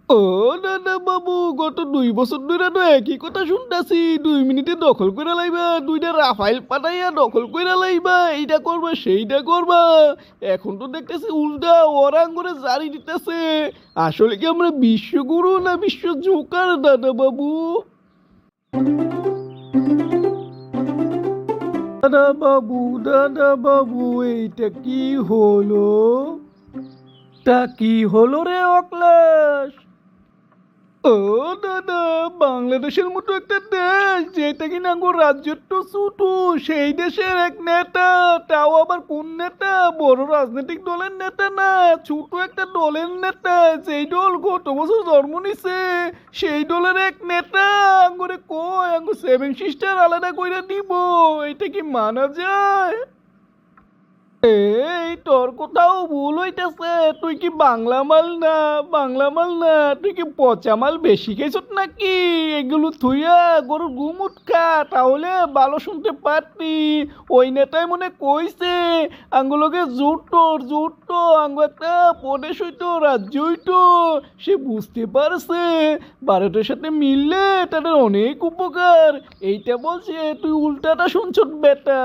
ও দাদা বাবু, গত 2 বছর ধরে তো একই কথা শুনতাছি। 2 মিনিটে দখল করে লাইবা, দুইটা রাফাইল পাঠাইয়া দখল করে লাইবা, এইটা করবা সেইটা করবা। এখন তো দেখতেছি উল্টা ওরাং করে জারি দিতেছে। আসলে কি আমরা বিশ্বগুরু না বিশ্ব জোকার দাদা বাবু? দাদা বাবু, দাদা বাবু, এইটা কি হলো? তা কি হলো রে অক্লাস? ও দাদা, বাংলাদেশের মতো একটা দেশ যেটা কিনা গো রাজ্যের তো ছোট, সেই দেশের এক নেতা, তাও আবার কোন নেতা? বড় রাজনৈতিক দলের নেতা না, ছোট একটা দলের নেতা। যেই দল গত বছর জন্ম নিছে, সেই দলের এক নেতা আঙ্গুরে কয় আঙ্গুর 7 সিস্টার আলাদা কইরা দিব। এটা কি মানা যায়? এই তোর কোথাও ভুল হইতেছে। তুই কি বাংলা মাল না, তুই কি পচা মাল বেশি খাইছত নাকি? এগুলো থুইয়া গরুর গুমুট খা, তাহলে ভালো শুনতে পারতি। ওই নেতাই মনে কইছে আঙ্গুলোকে জুট তো আঙ্গু একটা প্রদেশ হইতো, রাজ্য হইতো। সে বুঝতে পারছে ভারতের সাথে মিললে তাদের অনেক উপকার। এইটা বলছে, তুই উল্টাটা শুনছত বেটা।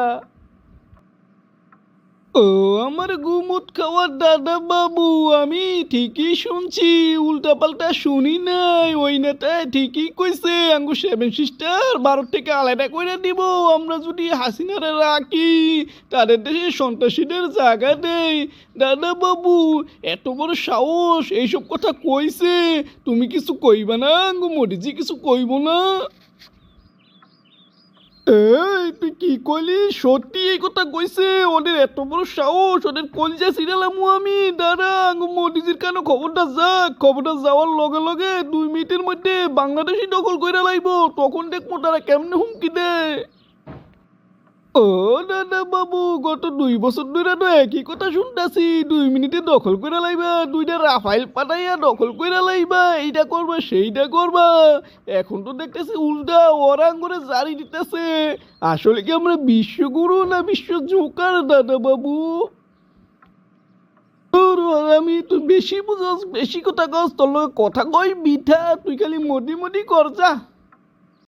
ও আমার গুমুট খাওয়ার দাদা বাবু, আমি ঠিকই শুনছি, উল্টাপাল্টা শুনি নাই। ওই নেতায় ঠিকই কইছে আঙ্গু 7 সিস্টার ভারত থেকে আলাদা করে দিব আমরা যদি হাসিনারে রাখি, তাদের দেশে সন্ত্রাসীদের জায়গা দেই। দাদা বাবু, এত বড় সাহস এইসব কথা কইছে, তুমি কিছু কইবা না? আঙ্গু মোদিজি কিছু কইব না? এই তুই কি কইলি? সত্যি এই কথা কইছে? ওদের এত বড় সাহস, ওদের কলজা ছিড়ালামু আমি। দাঁড়া, মোদিজির কেন খবরটা যাক, খবরটা যাওয়ার লগে লগে 2 মিনিটের মধ্যে বাংলাদেশই দখল কইরা লাইব। তখন দেখবো তারা কেমনে হুমকি দেয়। ও দাদা বাবু, গত 2 বছর ধরে তো একই কথা শুনতাছি। 2 মিনিটে দখল করে লাইবা, দুইটা রাফাইল পাঠাইয়া দখল করে লাইবা, এইটা করবা সেইটা করবা। এখন তো দেখতেছি উল্টা ওরাং করে জারি দিতেছে। আসলে কি আমরা বিশ্বগুরু না বিশ্ব জোকার দাদা বাবু? তোর আমি তুই বেশি বুঝস, বেশি কথা কস, তোর লগে কথা কই বিঠা, তুই খালি মোদি মোদি কর যা।